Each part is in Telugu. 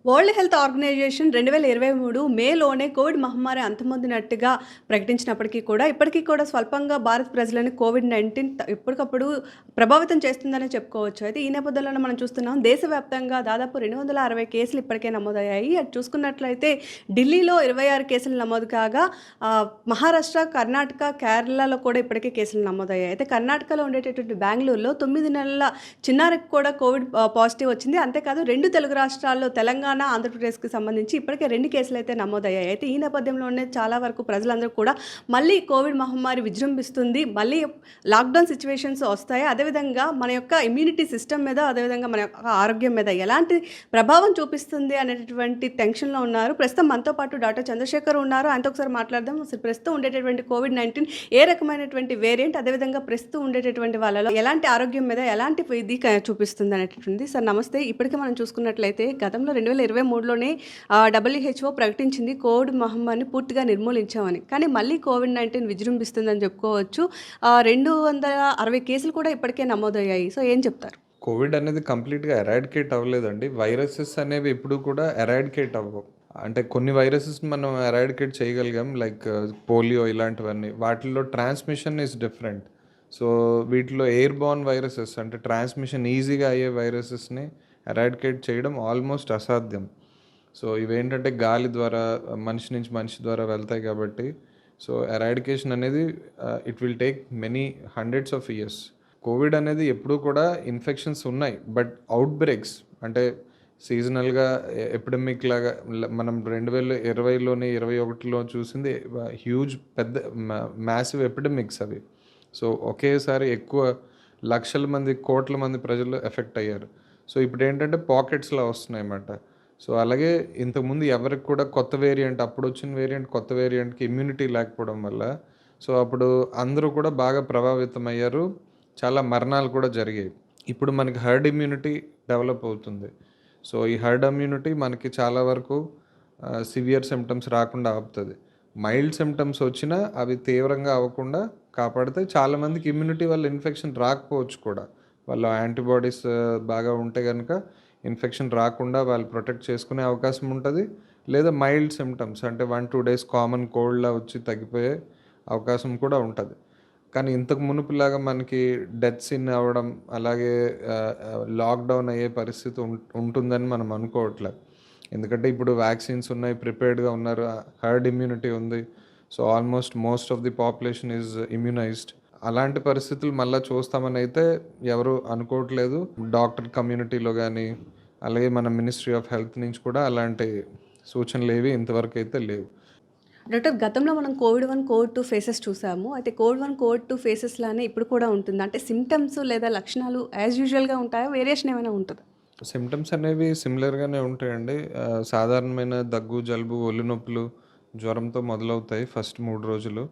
వరల్డ్ హెల్త్ ఆర్గనైజేషన్ 2023 మేలోనే కోవిడ్ మహమ్మారి అంతమొందినట్టుగా ప్రకటించినప్పటికీ కూడా, ఇప్పటికీ కూడా స్వల్పంగా భారత ప్రజలని కోవిడ్-19 ఎప్పటికప్పుడు ప్రభావితం చేస్తుందనే చెప్పుకోవచ్చు. అయితే ఈ నేపథ్యంలోనే మనం చూస్తున్నాం దేశవ్యాప్తంగా దాదాపు 260 కేసులు ఇప్పటికే నమోదయ్యాయి. అటు చూసుకున్నట్లయితే ఢిల్లీలో 26 కేసులు నమోదు కాగా, మహారాష్ట్ర, కర్ణాటక, కేరళలో కూడా ఇప్పటికే కేసులు నమోదయ్యాయి. అయితే కర్ణాటకలో ఉండేటటువంటి బెంగుళూరులో 9 నెలల చిన్నారికి కూడా కోవిడ్ పాజిటివ్ వచ్చింది. అంతేకాదు 2 తెలుగు రాష్ట్రాల్లో తెలంగాణ, ఆంధ్రప్రదేశ్‌కి సంబంధించి ఇప్పటికే 2 కేసులైతే నమోదయ్యాయి. అయితే ఈ నేపథ్యంలోనే చాలా వరకు ప్రజలందరూ కూడా మళ్ళీ కోవిడ్ మహమ్మారి విజృంభిస్తుంది. మళ్ళీ లాక్‌డౌన్ సిట్యుయేషన్స్ వస్తాయి. అదేవిధంగా మన యొక్క ఇమ్యూనిటీ సిస్టమ్ మీద, అదేవిధంగా మన యొక్క ఆరోగ్యం మీద ఎలాంటి ప్రభావం చూపిస్తుంది అనేటటువంటి టెన్షన్‌లో ఉన్నారు. ప్రస్తుతం మనతో పాటు డాక్టర్ చంద్రశేఖర్ ఉన్నారు. ఆయనతో ఒకసారి మాట్లాడదాం. అసలు ప్రస్తుతం ఉండేటటువంటి కోవిడ్-19 ఏ రకమైనటువంటి వేరియంట్, అదేవిధంగా ప్రస్తుతం ఉండేటటువంటి వాళ్ళలో ఎలాంటి ఆరోగ్యం మీద ఎలాంటి ఇది చూపిస్తుంది అనేటటువంటిది. సార్ నమస్తే. ఇప్పటికే మనం చూసుకున్నట్లయితే గతంలో 2023లోనే WHO ప్రకటించింది కోవిడ్ మహమ్మారిని పూర్తిగా నిర్మూలించామని. కానీ మళ్ళీ కోవిడ్-19 విజృంభిస్తుందని చెప్పుకోవచ్చు. 260 కేసులు కూడా ఇప్పటికే నమోదయ్యాయి. సో ఏం చెప్తారు? కోవిడ్ అనేది కంప్లీట్‌గా ఎరాడికేట్ అవ్వలేదండి. వైరసెస్ అనేవి ఎప్పుడు కూడా ఎరాడికేట్ అవ్వవు. అంటే కొన్ని వైరసెస్ మనం ఎరాడికేట్ చేయగలిగాం. లైక్ పోలియో ఇలాంటివన్నీ. వాటిల్లో ట్రాన్స్‌మిషన్ ఈస్ డిఫరెంట్. సో వీటిలో ఎయిర్ బోర్న్ వైరసెస్ అంటే ట్రాన్స్‌మిషన్ ఈజీగా అయ్యే వైరసెస్‌ని ఎరాడికేట్ చేయడం ఆల్మోస్ట్ అసాధ్యం. సో ఇవేంటంటే గాలి ద్వారా మనిషి నుంచి మనిషి ద్వారా వెళ్తాయి కాబట్టి సో ఎరాడికేషన్ అనేది it will take many hundreds of years. Covid అనేది ఎప్పుడూ కూడా ఇన్ఫెక్షన్స్ ఉన్నాయి. బట్ అవుట్ బ్రేక్స్ అంటే సీజనల్‌గా ఎపిడమిక్ లాగా మనం 2020లోని, 21లో చూసింది హ్యూజ్ పెద్ద మ్యాసివ్ ఎపిడమిక్స్ అవి. సో ఒకేసారి ఎక్కువ లక్షల మంది, కోట్ల మంది ప్రజలు ఎఫెక్ట్ అయ్యారు. సో ఇప్పుడేంటంటే పాకెట్స్‌లా వస్తున్నాయన్నమాట. సో అలాగే ఇంతకుముందు ఎవరికి కూడా కొత్త వేరియంట్ అప్పుడొచ్చిన వేరియంట్, కొత్త వేరియంట్‌కి ఇమ్యూనిటీ లేకపోవడం వల్ల సో అప్పుడు అందరూ కూడా బాగా ప్రభావితమయ్యారు. చాలా మరణాలు కూడా జరిగాయి. ఇప్పుడు మనకి హర్డ్ ఇమ్యూనిటీ డెవలప్ అవుతుంది. సో ఈ హర్డ్ ఇమ్యూనిటీ మనకి చాలా వరకు సివియర్ సిమ్టమ్స్ రాకుండా ఆపుతది. మైల్డ్ సిమ్టమ్స్ వచ్చినా అవి తీవ్రంగా అవ్వకుండా కాపాడతాయి. చాలామందికి ఇమ్యూనిటీ వల్ల ఇన్ఫెక్షన్ రాకపోవచ్చు కూడా. వాళ్ళ యాంటీబాడీస్ బాగా ఉంటే గనక ఇన్ఫెక్షన్ రాకుండా వాళ్ళు ప్రొటెక్ట్ చేసుకునే అవకాశం ఉంటది. లేదా మైల్డ్ సిమ్టమ్స్ అంటే 1, 2 డేస్ కామన్ కోల్డ్‌లా వచ్చి తగ్గిపోయే అవకాశం కూడా ఉంటది. కానీ ఇంతకు మునుపులాగా మనకి డెత్స్ ఇన్ అవ్వడం, అలాగే లాక్‌డౌన్ అయ్యే పరిస్థితి ఉంటుందని మనం అనుకోవట్లే. ఎందుకంటే ఇప్పుడు వ్యాక్సిన్స్ ఉన్నాయి, ప్రిపేర్డ్‌గా ఉన్నారు, హర్డ్ ఇమ్యూనిటీ ఉంది. So almost most of the population is immunized. అలాంటి పరిస్థితులు మళ్ళా చూస్తామని అయితే ఎవరు అనుకోవట్లేదు. డాక్టర్ కమ్యూనిటీలో గానీ, అలాగే మన మినిస్ట్రీ ఆఫ్ హెల్త్ నుంచి కూడా అలాంటి సూచనలేవి ఇంతవరకైతే లేవు. డాక్టర్ గతంలో మనం కోవిడ్-1, కోవిడ్-2 ఫేసెస్ చూసాము. అయితే కోవిడ్-1, కోవిడ్-2 ఫేసెస్ లానే ఇప్పుడు కూడా ఉంటుందా? అంటే సింప్టమ్స్ లేదా లక్షణాలు యాజ్ యూజువల్‌గా ఉంటాయా? వేరియేషన్ ఏమైనా ఉంటదా? సిమ్టమ్స్ అనేవి సిమిలర్‌గానే ఉంటాయండి. సాధారణమైన దగ్గు, జలుబు, ఒళ్ళు నొప్పులు, జ్వరంతో మొదలవుతాయి ఫస్ట్ 3 రోజులు.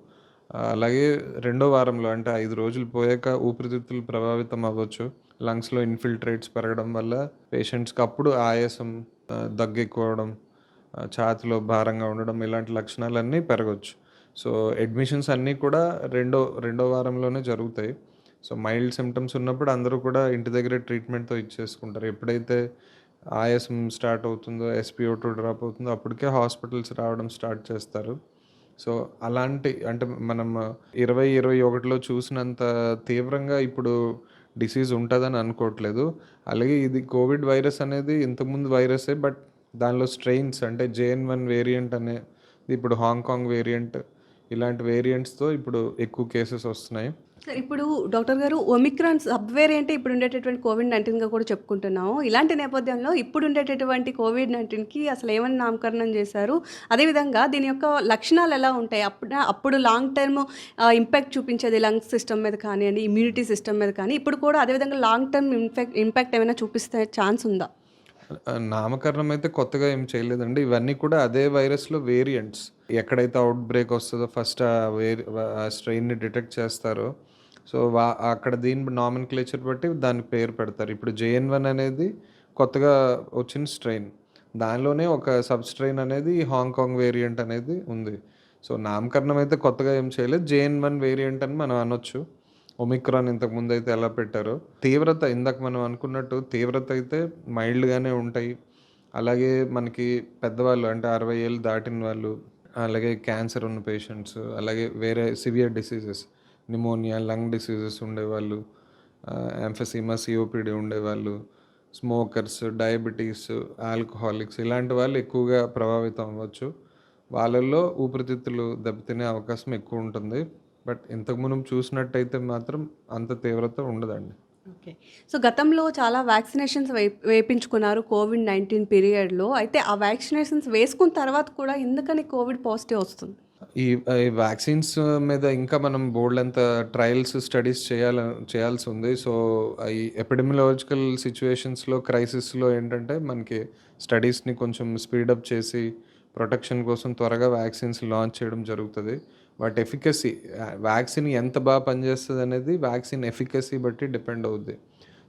అలాగే రెండో వారంలో అంటే 5 రోజులు పోయాక ఊపిరితిత్తులు ప్రభావితం అవ్వచ్చు. లంగ్స్‌లో ఇన్‌ఫిల్ట్రేట్స్ పెరగడం వల్ల పేషెంట్స్‌కి అప్పుడు ఆయాసం, దగ్గు ఎక్కువవ్వడం, ఛాతీలో భారంగా ఉండడం ఇలాంటి లక్షణాలన్నీ పెరగొచ్చు. సో అడ్మిషన్స్ అన్నీ కూడా రెండో వారంలోనే జరుగుతాయి. సో మైల్డ్ సిమ్టమ్స్ ఉన్నప్పుడు అందరూ కూడా ఇంటి దగ్గరే ట్రీట్మెంట్‌తో ఇచ్చేసుకుంటారు. ఎప్పుడైతే ఆయాసం స్టార్ట్ అవుతుందో, ఎస్‌పిఓ2 డ్రాప్ అవుతుందో అప్పటికే హాస్పిటల్స్ రావడం స్టార్ట్ చేస్తారు. సో అలాంటి అంటే మనం 2021లో చూసినంత తీవ్రంగా ఇప్పుడు డిసీజ్ ఉంటదని అనుకోవట్లేదు. అలాగే ఇది కోవిడ్ వైరస్ అనేది ఇంతకుముందు వైరసే. బట్ దానిలో స్ట్రెయిన్స్ అంటే జేఎన్-1 వేరియంట్ అనేది ఇప్పుడు హాంకాంగ్ వేరియంట్ ఇలాంటి వేరియంట్స్‌తో ఇప్పుడు ఎక్కువ కేసెస్ వస్తున్నాయి. సార్ ఇప్పుడు డాక్టర్ గారు ఒమిక్రాన్ సబ్ వేరియంటే ఇప్పుడు ఉండేటటువంటి కోవిడ్-19గా కూడా చెప్పుకుంటున్నాము. ఇలాంటి నేపథ్యంలో ఇప్పుడు ఉండేటటువంటి కోవిడ్-19కి అసలు ఏమని నామకరణం చేశారు? అదేవిధంగా దీని యొక్క లక్షణాలు ఎలా ఉంటాయి? అప్పుడు లాంగ్ టర్మ్ ఇంపాక్ట్ చూపించేది లంగ్స్ సిస్టమ్ మీద కానియండి, ఇమ్యూనిటీ సిస్టమ్ మీద కానీ, ఇప్పుడు కూడా అదేవిధంగా లాంగ్ టర్మ్ ఇంపాక్ట్ ఏమైనా చూపిస్తే ఛాన్స్ ఉందా? నామకరణం అయితే కొత్తగా ఏం చేయలేదండి. ఇవన్నీ కూడా అదే వైరస్‌లో వేరియంట్స్. ఎక్కడైతే ఔట్ బ్రేక్ వస్తదో ఫస్ట్ ఆ స్ట్రెయిన్‌ని డిటెక్ట్ చేస్తారో, సో అక్కడ దీని నామెన్‌క్లేచర్ బట్టి దానికి పేరు పెడతారు. ఇప్పుడు జేఎన్-1 అనేది కొత్తగా వచ్చిన స్ట్రెయిన్. దానిలోనే ఒక సబ్ స్ట్రెయిన్ అనేది హాంకాంగ్ వేరియంట్ అనేది ఉంది. సో నామకరణం అయితే కొత్తగా ఏం చేయలేదు. జేఎన్-1 వేరియంట్ అని మనం అనొచ్చు. ఒమిక్రాన్ ఇంతకుముందైతే ఎలా పెట్టారో. తీవ్రత ఇందాక మనం అనుకున్నట్టు తీవ్రత అయితే మైల్డ్‌గానే ఉంటాయి. అలాగే మనకి పెద్దవాళ్ళు అంటే 60 ఏళ్ళు దాటిన వాళ్ళు, అలాగే క్యాన్సర్ ఉన్న పేషెంట్స్, అలాగే వేరే severe diseases, pneumonia, lung diseases ఉండేవాళ్ళు, ఎంఫెసిమా, సిఓపిడి ఉండేవాళ్ళు, స్మోకర్స్, డయాబెటీస్, ఆల్కహాలిక్స్ ఇలాంటి వాళ్ళు ఎక్కువగా ప్రభావితం అవ్వచ్చు. వాళ్ళల్లో ఊపిరితిత్తులు దెబ్బతినే అవకాశం ఎక్కువ ఉంటుంది. బట్ ఇంతకు మునుపు చూసినట్టయితే మాత్రం అంత తీవ్రత ఉండదండి. ఓకే. సో, గతంలో చాలా వ్యాక్సినేషన్స్ వేపించుకున్నారు కోవిడ్-19 పీరియడ్‌లో. అయితే ఆ వ్యాక్సినేషన్స్ వేసుకున్న తర్వాత కూడా ఎందుకని కోవిడ్ పాజిటివ్ వస్తుంది? ఈ ఈ వ్యాక్సిన్స్ మీద ఇంకా మనం బోలెడంత ట్రయల్స్, స్టడీస్ చేయాల్సి ఉంది. సో, ఈ ఎపిడెమియాలజికల్ సిట్యుయేషన్స్‌లో, క్రైసిస్‌లో ఏంటంటే మనకి స్టడీస్‌ని కొంచెం స్పీడప్ చేసి ప్రొటెక్షన్ కోసం త్వరగా వ్యాక్సిన్స్ లాంచ్ చేయడం జరుగుతది. వాటి ఎఫికసీ వ్యాక్సిన్ ఎంత పనిచేస్తదనేది వ్యాక్సిన్ ఎఫికసీ బట్టి డిపెండ్ అవుద్ది.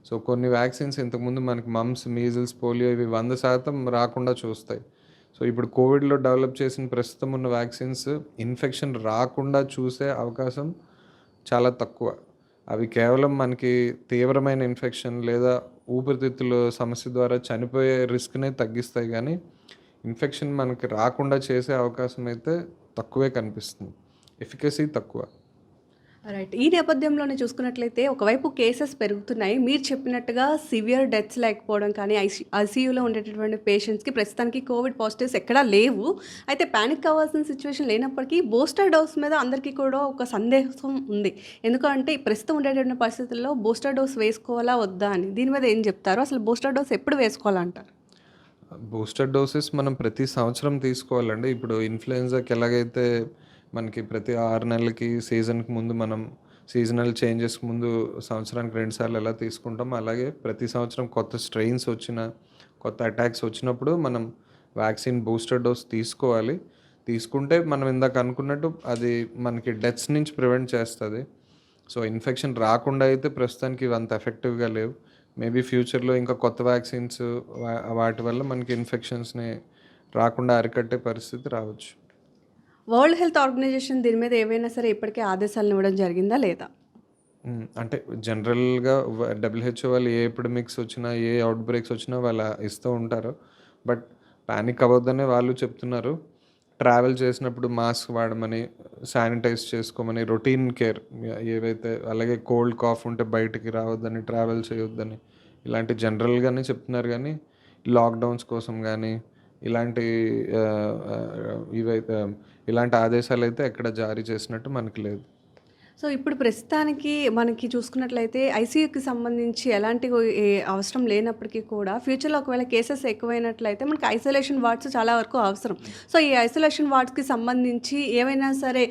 సో, కొన్ని వ్యాక్సిన్స్ ఇంతకుముందు మనకి మమ్స్, మీజిల్స్, పోలియో ఇవి 100% రాకుండా చూస్తాయి. సో, ఇప్పుడు కోవిడ్‌లో డెవలప్ చేసిన ప్రస్తుతం ఉన్న వ్యాక్సిన్స్ ఇన్ఫెక్షన్ రాకుండా చూసే అవకాశం చాలా తక్కువ. అవి కేవలం మనకి తీవ్రమైన ఇన్ఫెక్షన్ లేదా ఊపిరితిత్తుల సమస్య ద్వారా చనిపోయే రిస్క్‌నే తగ్గిస్తాయి గానీ, ఇన్ఫెక్షన్ మనకి రాకుండా చేసే అవకాశం అయితే తక్కువే కనిపిస్తుంది. ఎఫికసీ తక్కువ. రైట్. ఈ నేపథ్యంలోనే చూసుకున్నట్లయితే ఒకవైపు కేసెస్ పెరుగుతున్నాయి. మీరు చెప్పినట్టుగా సివియర్ డెత్స్ లేకపోవడం కానీ, ఐసీయూలో ఉండేటటువంటి పేషెంట్స్‌కి ప్రస్తుతానికి కోవిడ్ పాజిటివ్స్ ఎక్కడా లేవు. అయితే పానిక్ అవ్వాల్సిన సిచ్యువేషన్ లేనప్పటికీ బూస్టర్ డోస్ మీద అందరికీ కూడా ఒక సందేహం ఉంది. ఎందుకంటే ప్రస్తుతం ఉండేటువంటి పరిస్థితుల్లో బూస్టర్ డోస్ వేసుకోవాలా వద్దా అని. దీని మీద ఏం చెప్తారు? అసలు బూస్టర్ డోస్ ఎప్పుడు వేసుకోవాలంటారు? బూస్టర్ డోసెస్ మనం ప్రతి సంవత్సరం తీసుకోవాలండి. ఇప్పుడు ఇన్‌ఫ్లుయెన్జాకి ఎలాగైతే మనకి ప్రతి 6 నెలలకి సీజన్‌కి ముందు మనం సీజనల్ చేంజెస్‌కి ముందు సంవత్సరానికి 2 సార్లు ఎలా తీసుకుంటామో, అలాగే ప్రతి సంవత్సరం కొత్త స్ట్రెయిన్స్ వచ్చినా, కొత్త అటాక్స్ వచ్చినప్పుడు మనం వ్యాక్సిన్ బూస్టర్ డోస్ తీసుకోవాలి. తీసుకుంటే మనం ఇందాక అనుకున్నట్టు అది మనకి డెత్స్ నుంచి ప్రివెంట్ చేస్తది. సో, ఇన్ఫెక్షన్ రాకుండా అయితే ప్రస్తుతానికి ఇవి అంత ఎఫెక్టివ్‌గా లేవు. మేబీ ఫ్యూచర్‌లో ఇంకా కొత్త వ్యాక్సిన్స్ వాటి వల్ల మనకి ఇన్ఫెక్షన్స్‌ని రాకుండా అరికట్టే పరిస్థితి రావచ్చు. వరల్డ్ హెల్త్ ఆర్గనైజేషన్ దీని మీద ఏవైనా సరే ఇప్పటికే ఆదేశాలను ఇవ్వడం జరిగిందా లేదా? అంటే జనరల్‌గా డబ్ల్యూహెచ్ఓ వాళ్ళు ఏ ఎపిడమిక్స్ వచ్చినా, ఏ ఔట్ బ్రేక్స్ వచ్చినా వాళ్ళు ఇస్తూ ఉంటారు. బట్ పానిక్ అవ్వద్దనే వాళ్ళు చెప్తున్నారు. ట్రావెల్ చేసినప్పుడు మాస్క్ వాడమని, శానిటైజ్ చేసుకోమని, రొటీన్ కేర్ ఏవైతే అలాగే కోల్డ్, కాఫ్ ఉంటే బయటికి రావద్దని, ట్రావెల్ చేయొద్దని ఇలాంటి జనరల్‌గానే చెప్తున్నారు గానీ, లాక్‌డౌన్స్ కోసం గానీ, ఇలాంటి ఇవైతే ఇలాంటి ఆదేశాలైతే ఎక్కడ జారీ చేసినట్టు మనకు లేదు. సో, ఇప్పుడు ప్రస్తుతానికి మనకి చూసుకున్నట్లయితే ఐసీయూకి సంబంధించి ఎలాంటి అవసరం లేనప్పటికీ కూడా ఫ్యూచర్‌లో ఒకవేళ కేసెస్ ఎక్కువైనట్లయితే మనకి ఐసోలేషన్ వార్డ్స్ చాలా వరకు అవసరం. సో, ఈ ఐసోలేషన్ వార్డ్స్‌కి సంబంధించి ఏవైనా సరే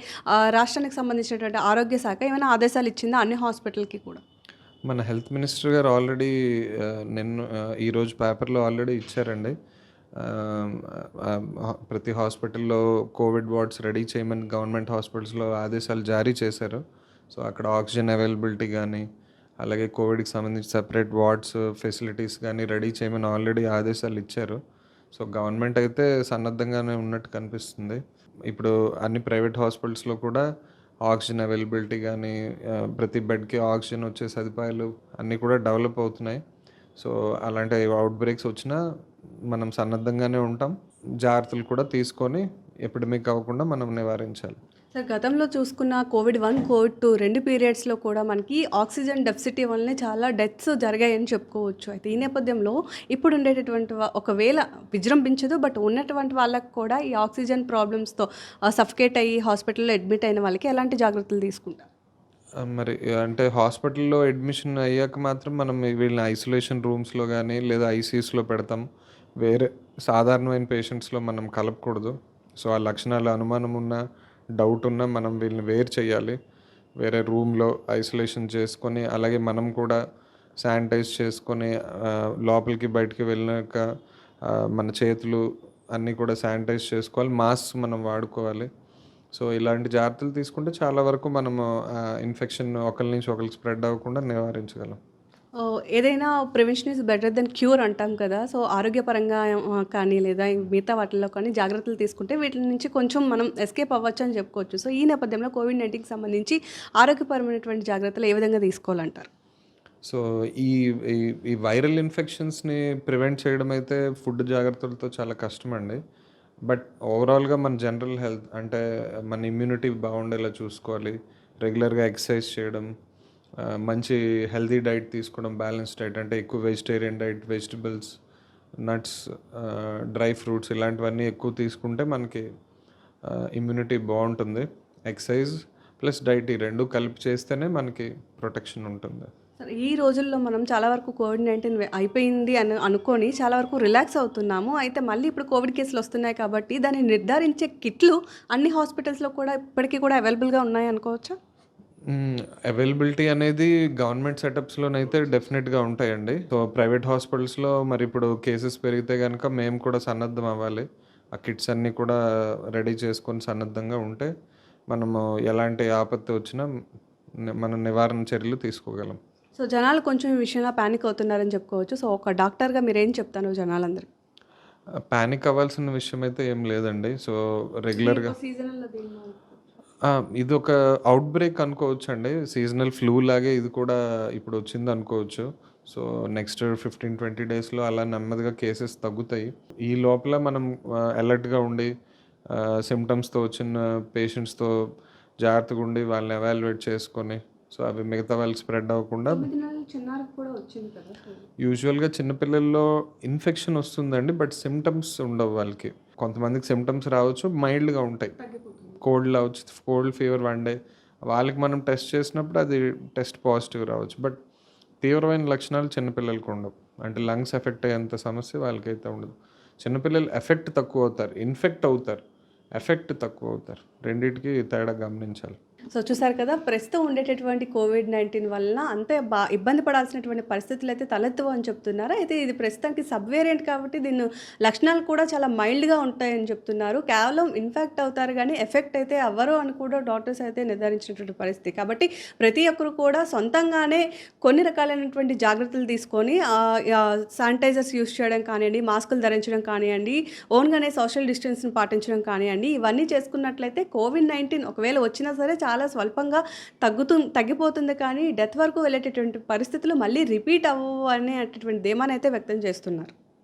రాష్ట్రానికి సంబంధించినటువంటి ఆరోగ్య శాఖ ఏమైనా ఆదేశాలు ఇచ్చిందా అన్ని హాస్పిటల్‌కి కూడా? మన హెల్త్ మినిస్టర్ గారు ఆల్రెడీ ఈరోజు పేపర్‌లో ఆల్రెడీ ఇచ్చారండి. ప్రతి హాస్పిటల్‌లో కోవిడ్ వార్డ్స్ రెడీ చేయమని గవర్నమెంట్ హాస్పిటల్స్‌లో ఆదేశాలు జారీ చేశారు. సో, అక్కడ ఆక్సిజన్ అవైలబిలిటీ గానీ, అలాగే కోవిడ్‌కి సంబంధించి సెపరేట్ వార్డ్స్, ఫెసిలిటీస్ గానీ రెడీ చేయమని ఆల్రెడీ ఆదేశాలు ఇచ్చారు. సో, గవర్నమెంట్ అయితే సన్నద్ధంగానే ఉన్నట్టు కనిపిస్తుంది. ఇప్పుడు అన్ని ప్రైవేట్ హాస్పిటల్స్‌లో కూడా ఆక్సిజన్ అవైలబిలిటీ గానీ, ప్రతి బెడ్‌కి ఆక్సిజన్ వచ్చే సదుపాయాలు అన్నీ కూడా డెవలప్ అవుతున్నాయి. సో, అలాంటి ఔట్ బ్రేక్స్ వచ్చినా మనం సన్నద్ధంగానే ఉంటాం. జాగ్రత్తలు కూడా తీసుకొని ఎపిడమిక్ అవ్వకుండా మనం నివారించాలి. సార్, గతంలో చూసుకున్న కోవిడ్-1, కోవిడ్-2 2 పీరియడ్స్‌లో కూడా మనకి ఆక్సిజన్ డెఫిసిటీ వల్లనే చాలా డెత్స్ జరిగాయని చెప్పుకోవచ్చు. అయితే ఈ నేపథ్యంలో ఇప్పుడు ఉండేటటువంటి ఒకవేళ విజృంభించదు, బట్ ఉన్నటువంటి వాళ్ళకి కూడా ఈ ఆక్సిజన్ ప్రాబ్లమ్స్‌తో సఫికేట్ అయ్యి హాస్పిటల్‌లో అడ్మిట్ అయిన వాళ్ళకి ఎలాంటి జాగ్రత్తలు తీసుకుంటారు? మరి అంటే హాస్పిటల్‌లో అడ్మిషన్ అయ్యాక మాత్రం మనం వీళ్ళని ఐసోలేషన్ రూమ్స్‌లో గానీ, లేదా ఐసీయూస్‌లో పెడతాం. వేరే సాధారణమైన పేషెంట్స్‌లో మనం కలపకూడదు. సో, ఆ లక్షణాలు అనుమానం ఉన్నా, డౌట్ ఉన్నా మనం వీళ్ళని వేరు చేయాలి. వేరే రూమ్‌లో ఐసోలేషన్ చేసుకొని, అలాగే మనం కూడా శానిటైజ్ చేసుకొని లోపలికి, బయటికి వెళ్ళినాక మన చేతులు అన్నీ కూడా శానిటైజ్ చేసుకోవాలి. మాస్క్ మనం వాడుకోవాలి. సో, ఇలాంటి జాగ్రత్తలు తీసుకుంటే చాలా వరకు మనము ఇన్ఫెక్షన్ ఒకళ్ళ నుంచి ఒకళ్ళకి స్ప్రెడ్ అవ్వకుండా నివారించగలం. ఏదైనా prevention is better than cure అంటాం కదా! సో, ఆరోగ్యపరంగా కానీ లేదా మిగతా వాటిల్లో కానీ జాగ్రత్తలు తీసుకుంటే వీటి నుంచి కొంచెం మనం ఎస్కేప్ అవ్వచ్చు అని చెప్పుకోవచ్చు. సో, ఈ నేపథ్యంలో కోవిడ్-19కి సంబంధించి ఆరోగ్యపరమైనటువంటి జాగ్రత్తలు ఏ విధంగా తీసుకోవాలంటారు? సో, ఈ ఈ ఈ వైరల్ ఇన్ఫెక్షన్స్‌ని ప్రివెంట్ చేయడం అయితే ఫుడ్ జాగ్రత్తలతో చాలా కష్టమండి. బట్ ఓవరాల్‌గా మన జనరల్ హెల్త్ అంటే మన ఇమ్యూనిటీ బాగుండేలా చూసుకోవాలి. రెగ్యులర్‌గా ఎక్సర్సైజ్ చేయడం, మంచి హెల్తీ డైట్ తీసుకోవడం, బ్యాలెన్స్ డైట్ అంటే ఎక్కువ vegetarian diet, vegetables, nuts, dry fruits ఇలాంటివన్నీ ఎక్కువ తీసుకుంటే మనకి ఇమ్యూనిటీ బావుంటుంది. ఎక్సర్సైజ్ ప్లస్ డైట్ ఈ 2 కలిపి చేస్తేనే మనకి ప్రొటెక్షన్ ఉంటుంది. సరే ఈ రోజుల్లో మనం చాలా వరకు కోవిడ్-19 అయిపోయింది అని అనుకోని చాలా వరకు రిలాక్స్ అవుతున్నాము. అయితే మళ్ళీ ఇప్పుడు కోవిడ్ కేసులు వస్తున్నాయి కాబట్టి దాన్ని నిర్ధారించే కిట్లు అన్ని హాస్పిటల్స్‌లో కూడా ఇప్పటికి కూడా అవైలబుల్‌గా ఉన్నాయి అనుకోవచ్చా? అవైలబిలిటీ అనేది గవర్నమెంట్ సెటప్స్‌లోనైతే డెఫినెట్‌గా ఉంటాయండి. సో, ప్రైవేట్ హాస్పిటల్స్‌లో మరిప్పుడు కేసెస్ పెరిగితే గనక మేము కూడా సన్నద్ధం అవ్వాలి. ఆ కిట్స్ అన్నీ కూడా రెడీ చేసుకొని సన్నద్ధంగా ఉంటే మనము ఎలాంటి ఆపత్తి వచ్చినా మనం నివారణ చర్యలు తీసుకోగలం. సో జనాలు కొంచెం ఈ విషయంలో పానిక్ అవుతున్నారని చెప్పుకోవచ్చు. సో ఒక డాక్టర్‌గా మీరేం చెప్తారు జనాలందరికి? పానిక్ అవ్వాల్సిన విషయం అయితే ఏం లేదండి. సో, రెగ్యులర్‌గా సీజనల్‌లో దీనిలో ఆ! ఇదొక ఔట్‌బ్రేక్ అనుకోవచ్చండి. సీజనల్ ఫ్లూ లాగే ఇది కూడా ఇప్పుడొచ్చిందనుకోవచ్చు. సో, నెక్స్ట్ 15, 20 డేస్‌లో అలా నెమ్మదిగా కేసెస్ తగ్గుతాయి. ఈ లోపల మనం అలర్ట్‌గా ఉండి సిమ్టమ్స్‌తో వచ్చిన పేషెంట్స్‌తో జాగ్రత్తగుండి వాళ్ళని ఎవాల్యుయేట్ చేసుకొని, సో, అవి మిగతా వాళ్ళకి స్ప్రెడ్ అవ్వకుండా 9 నెలల చిన్నారికి కూడా వచ్చింది కదా! యూజువల్‌గా చిన్న పిల్లల్లో ఇన్ఫెక్షన్ వస్తుందండి. బట్ సిమ్టమ్స్ ఉండవు వాళ్ళకి. కొంతమందికి సిమ్టమ్స్ రావచ్చు, మైల్డ్‌గా ఉంటాయి. తగ్గిపోతుంది. కోల్డ్ ఫీవర్ 1 డే వాళ్ళకి మనం టెస్ట్ చేసినప్పుడు అది టెస్ట్ పాజిటివ్ రావచ్చు. బట్ తీవ్రమైన లక్షణాలు చిన్నపిల్లలకి ఉండవు. అంటే లంగ్స్ ఎఫెక్ట్ అయ్యేంత సమస్య వాళ్ళకైతే ఉండదు. చిన్నపిల్లలు ఎఫెక్ట్ తక్కువ అవుతారు. ఇన్ఫెక్ట్ అవుతారు. ఎఫెక్ట్ తక్కువ అవుతారు. రెండిటికి తేడా గమనించాలి. సో చూసారు కదా! ప్రస్తుతం ఉండేటటువంటి కోవిడ్-19 వలన అంతే ఇబ్బంది పడాల్సినటువంటి పరిస్థితులైతే తలెత్తవు అని చెప్తున్నారు. అయితే ఇది ప్రస్తుతానికి సబ్ వేరియంట్ కాబట్టి దీని లక్షణాలు కూడా చాలా మైల్డ్‌గా ఉంటాయని చెప్తున్నారు. కేవలం ఇన్ఫెక్ట్ అవుతారు గానీ ఎఫెక్ట్ అయితే అవ్వరు అని కూడా డాక్టర్స్ అయితే నిర్ధారించినటువంటి పరిస్థితి. కాబట్టి ప్రతి ఒక్కరు కూడా సొంతంగానే కొన్ని రకాలైనటువంటి జాగ్రత్తలు తీసుకొని శానిటైజర్స్ యూజ్ చేయడం కానియండి, మాస్కులు ధరించడం కానియండి, ఓన్‌గానే సోషల్ డిస్టెన్స్‌ని పాటించడం కానియండి, ఇవన్నీ చేసుకున్నట్లయితే కోవిడ్-19 ఒకవేళ వచ్చినా సరే చాలా స్వల్పంగా తగ్గిపోతుంది కానీ డెత్ వరకు వెళ్ళేటటువంటి పరిస్థితులు మళ్ళీ రిపీట్ అవ్వవు అనేటటువంటి ధీమానైతే వ్యక్తం చేస్తున్నారు.